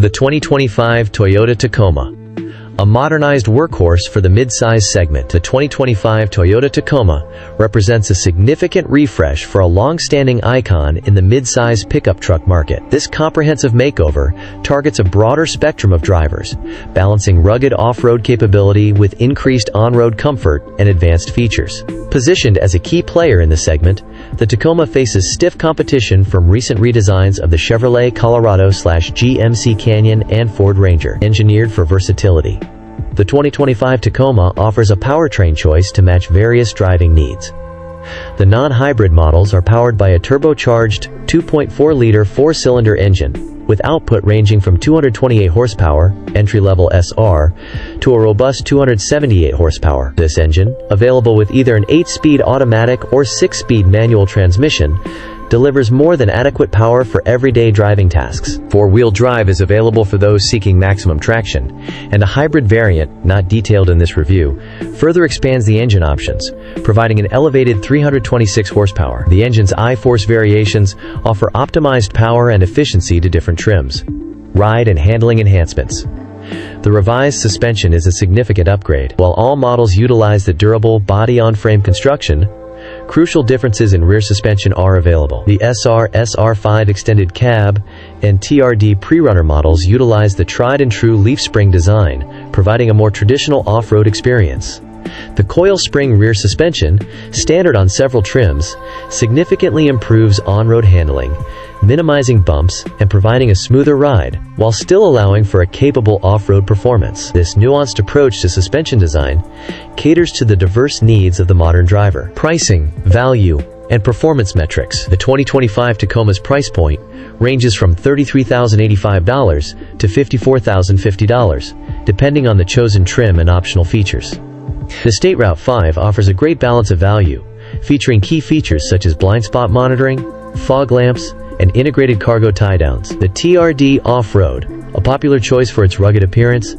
The 2025 Toyota Tacoma. A modernized workhorse for the mid-size segment, the 2025 Toyota Tacoma represents a significant refresh for a long-standing icon in the mid-size pickup truck market. This comprehensive makeover targets a broader spectrum of drivers, balancing rugged off-road capability with increased on-road comfort and advanced features. Positioned as a key player in the segment, the Tacoma faces stiff competition from recent redesigns of the Chevrolet Colorado/GMC Canyon and Ford Ranger, engineered for versatility. The 2025 Tacoma offers a powertrain choice to match various driving needs. The non-hybrid models are powered by a turbocharged 2.4-liter four-cylinder engine, with output ranging from 228 horsepower, entry-level SR, to a robust 278 horsepower. This engine, available with either an 8-speed automatic or 6-speed manual transmission, delivers more than adequate power for everyday driving tasks. Four-wheel drive is available for those seeking maximum traction, and a hybrid variant, not detailed in this review, further expands the engine options, providing an elevated 326 horsepower. The engine's I-Force variations offer optimized power and efficiency to different trims. Ride and handling enhancements. The revised suspension is a significant upgrade. While all models utilize the durable body-on-frame construction, crucial differences in rear suspension are available. The SR/SR5 extended cab and TRD pre-runner models utilize the tried-and-true leaf spring design, providing a more traditional off-road experience. The coil spring rear suspension, standard on several trims, significantly improves on-road handling, minimizing bumps and providing a smoother ride, while still allowing for a capable off-road performance. This nuanced approach to suspension design caters to the diverse needs of the modern driver. Pricing, value, and performance metrics. The 2025 Tacoma's price point ranges from $33,085 to $54,050, depending on the chosen trim and optional features. The State Route 5 offers a great balance of value, featuring key features such as blind spot monitoring, fog lamps, and integrated cargo tie-downs. The TRD Off-Road, a popular choice for its rugged appearance,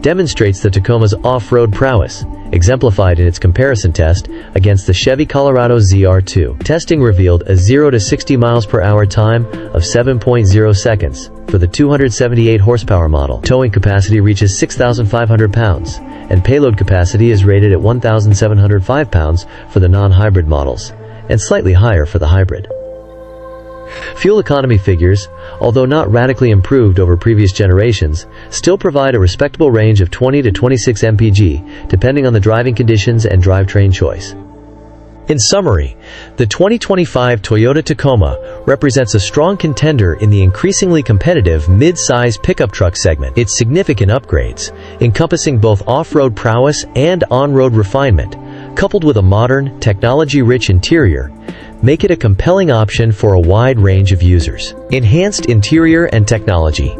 demonstrates the Tacoma's off-road prowess, exemplified in its comparison test against the Chevy Colorado ZR2. Testing revealed a 0 to 60 miles per hour time of 7.0 seconds for the 278 horsepower model. Towing capacity reaches 6,500 pounds, and payload capacity is rated at 1,705 pounds for the non-hybrid models, and slightly higher for the hybrid. Fuel economy figures, although not radically improved over previous generations, still provide a respectable range of 20 to 26 mpg, depending on the driving conditions and drivetrain choice. In summary, the 2025 Toyota Tacoma represents a strong contender in the increasingly competitive mid-size pickup truck segment. Its significant upgrades, encompassing both off-road prowess and on-road refinement, coupled with a modern, technology-rich interior, make it a compelling option for a wide range of users. Enhanced interior and technology.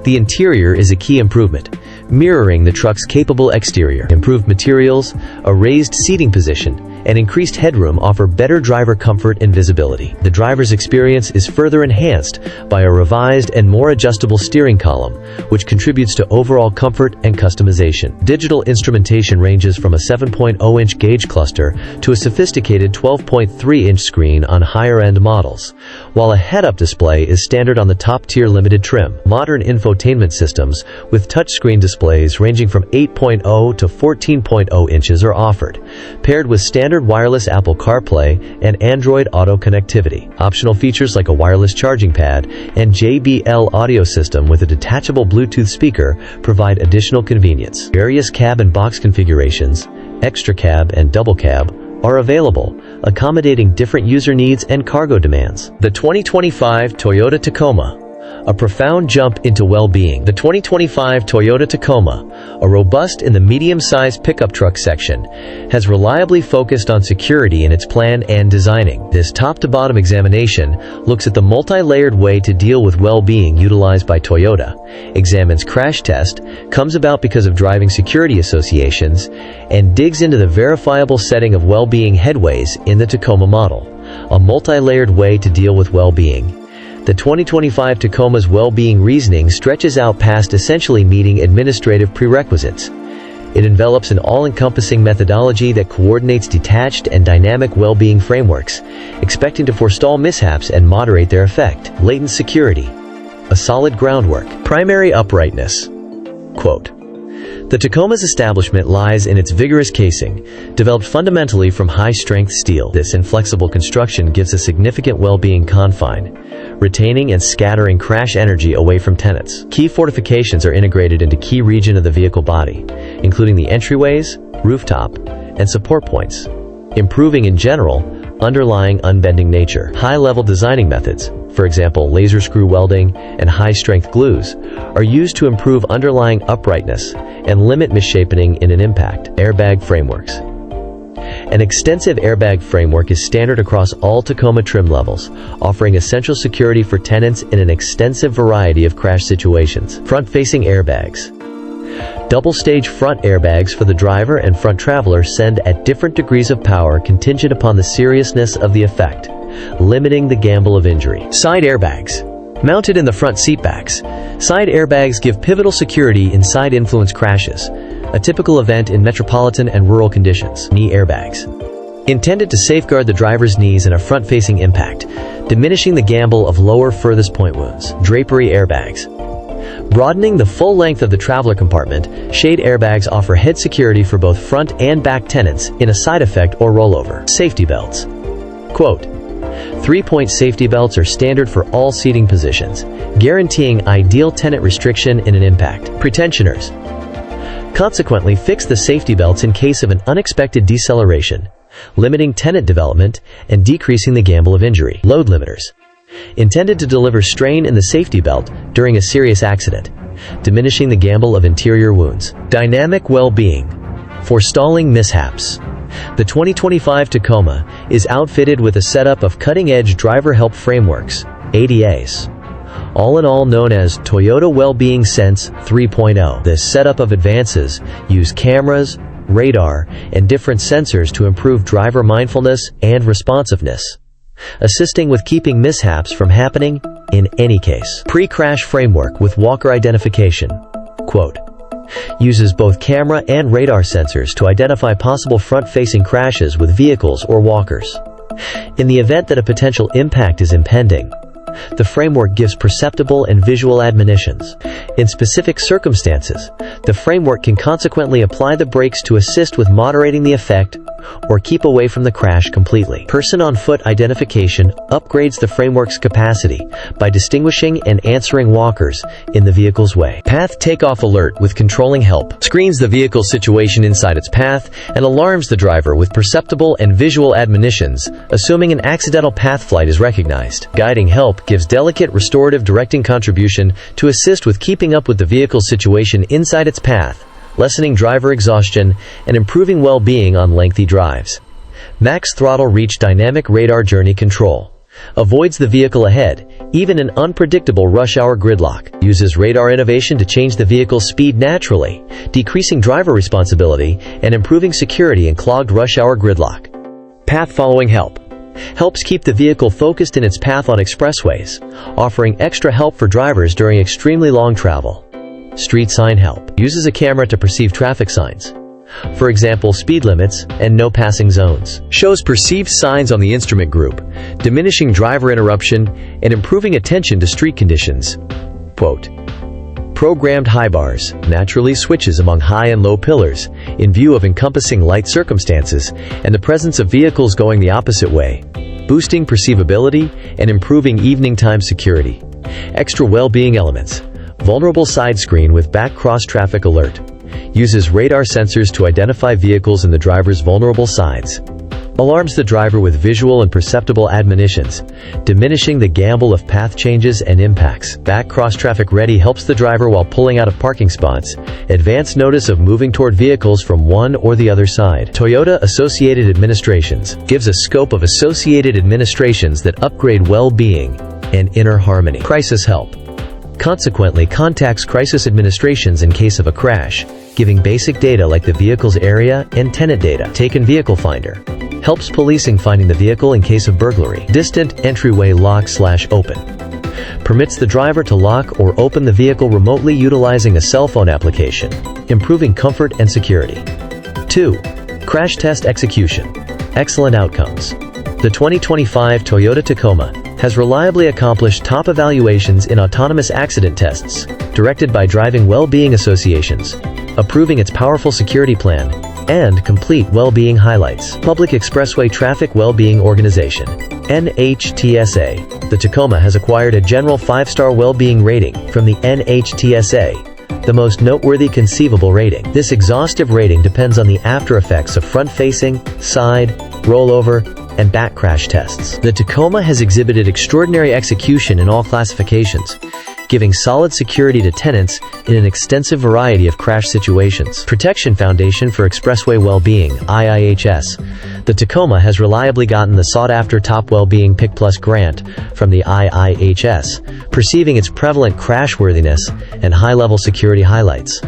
The interior is a key improvement, mirroring the truck's capable exterior. Improved materials, a raised seating position, and increased headroom offer better driver comfort and visibility. The driver's experience is further enhanced by a revised and more adjustable steering column, which contributes to overall comfort and customization. Digital instrumentation ranges from a 7.0-inch gauge cluster to a sophisticated 12.3-inch screen on higher-end models, while a head-up display is standard on the top-tier limited trim. Modern infotainment systems with touchscreen displays ranging from 8.0 to 14.0 inches are offered, paired with standard wireless Apple CarPlay and Android Auto connectivity. Optional features like a wireless charging pad and JBL audio system with a detachable Bluetooth speaker provide additional convenience. Various cab and box configurations, extra cab and double cab, are available, accommodating different user needs and cargo demands. The 2025 Toyota Tacoma, a profound jump into well-being. The 2025 Toyota Tacoma, a robust in the medium-sized pickup truck section, has reliably focused on security in its plan and designing. This top-to-bottom examination looks at the multi-layered way to deal with well-being utilized by Toyota, examines crash test, comes about because of driving security associations, and digs into the verifiable setting of well-being headways in the Tacoma model. A multi-layered way to deal with well-being. The 2025 Tacoma's well-being reasoning stretches out past essentially meeting administrative prerequisites. It envelops an all-encompassing methodology that coordinates detached and dynamic well-being frameworks, expecting to forestall mishaps and moderate their effect. Latent security. A solid groundwork. Primary uprightness. Quote, "The Tacoma's establishment lies in its vigorous casing, developed fundamentally from high-strength steel. This inflexible construction gives a significant well-being confine, retaining and scattering crash energy away from tenants. Key fortifications are integrated into key region of the vehicle body, including the entryways, rooftop, and support points, improving in general underlying unbending nature. High-level designing methods, for example laser screw welding and high-strength glues, are used to improve underlying uprightness and limit misshapening in an impact. Airbag frameworks. An extensive airbag framework is standard across all Tacoma trim levels, offering essential security for tenants in an extensive variety of crash situations. Front-facing airbags. Double-stage front airbags for the driver and front traveler send at different degrees of power contingent upon the seriousness of the effect, limiting the gamble of injury. Side airbags. Mounted in the front seatbacks, side airbags give pivotal security in side-influence crashes, a typical event in metropolitan and rural conditions. Knee airbags. Intended to safeguard the driver's knees in a front-facing impact, diminishing the gamble of lower furthest point wounds. Drapery airbags. Broadening the full length of the traveler compartment, shade airbags offer head security for both front and back tenants in a side effect or rollover. Safety belts. Quote, "Three-point safety belts are standard for all seating positions, guaranteeing ideal tenant restriction in an impact." Pretensioners. Consequently, fix the safety belts in case of an unexpected deceleration, limiting tenant development and decreasing the gamble of injury. Load limiters. Intended to deliver strain in the safety belt during a serious accident, diminishing the gamble of interior wounds. Dynamic well-being. Forestalling mishaps. The 2025 Tacoma is outfitted with a setup of cutting-edge driver help frameworks, ADAs. All in all known as Toyota Wellbeing Sense 3.0. This setup of advances use cameras, radar, and different sensors to improve driver mindfulness and responsiveness, assisting with keeping mishaps from happening in any case. Pre-crash framework with walker identification. Quote, "Uses both camera and radar sensors to identify possible front-facing crashes with vehicles or walkers. In the event that a potential impact is impending, the framework gives perceptible and visual admonitions. In specific circumstances, the framework can consequently apply the brakes to assist with moderating the effect or keep away from the crash completely. Person-on-foot identification upgrades the framework's capacity by distinguishing and answering walkers in the vehicle's way. Path takeoff alert with controlling help screens the vehicle's situation inside its path and alarms the driver with perceptible and visual admonitions, assuming an accidental path flight is recognized. Guiding help gives delicate restorative directing contribution to assist with keeping up with the vehicle's situation inside its path, lessening driver exhaustion and improving well-being on lengthy drives. Max throttle reach dynamic radar journey control. Avoids the vehicle ahead, even in unpredictable rush hour gridlock. Uses radar innovation to change the vehicle's speed naturally, decreasing driver responsibility and improving security in clogged rush hour gridlock. Path following help. Helps keep the vehicle focused in its path on expressways, offering extra help for drivers during extremely long travel. Street sign help. Uses a camera to perceive traffic signs, for example speed limits and no passing zones. Shows perceived signs on the instrument group, diminishing driver interruption and improving attention to street conditions. Quote, "Programmed high bars naturally switches among high and low pillars in view of encompassing light circumstances and the presence of vehicles going the opposite way, boosting perceivability and improving evening time security. Extra well-being elements. Vulnerable side screen with back cross-traffic alert. Uses radar sensors to identify vehicles in the driver's vulnerable sides. Alarms the driver with visual and perceptible admonitions, diminishing the gamble of path changes and impacts. Back cross-traffic ready helps the driver while pulling out of parking spots. Advance notice of moving toward vehicles from one or the other side. Toyota Associated Administrations gives a scope of associated administrations that upgrade well-being and inner harmony. Crisis help. Consequently contacts crisis administrations in case of a crash, giving basic data like the vehicle's area and tenant data. Taken vehicle finder. Helps policing finding the vehicle in case of burglary. Distant entryway lock/open. Permits the driver to lock or open the vehicle remotely utilizing a cell phone application, improving comfort and security. 2. Crash test execution. Excellent outcomes. The 2025 Toyota Tacoma has reliably accomplished top evaluations in autonomous accident tests, directed by driving well-being associations, approving its powerful security plan, and complete well-being highlights. Public Expressway Traffic Well-Being Organization, NHTSA. The Tacoma has acquired a general 5-star well-being rating from the NHTSA, the most noteworthy conceivable rating. This exhaustive rating depends on the after-effects of front-facing, side, rollover, and back crash tests. The Tacoma has exhibited extraordinary execution in all classifications, giving solid security to tenants in an extensive variety of crash situations. Protection Foundation for Expressway Well-Being, IIHS. The Tacoma has reliably gotten the sought-after Top Well-Being Pick Plus grant from the IIHS, perceiving its prevalent crashworthiness and high-level security highlights.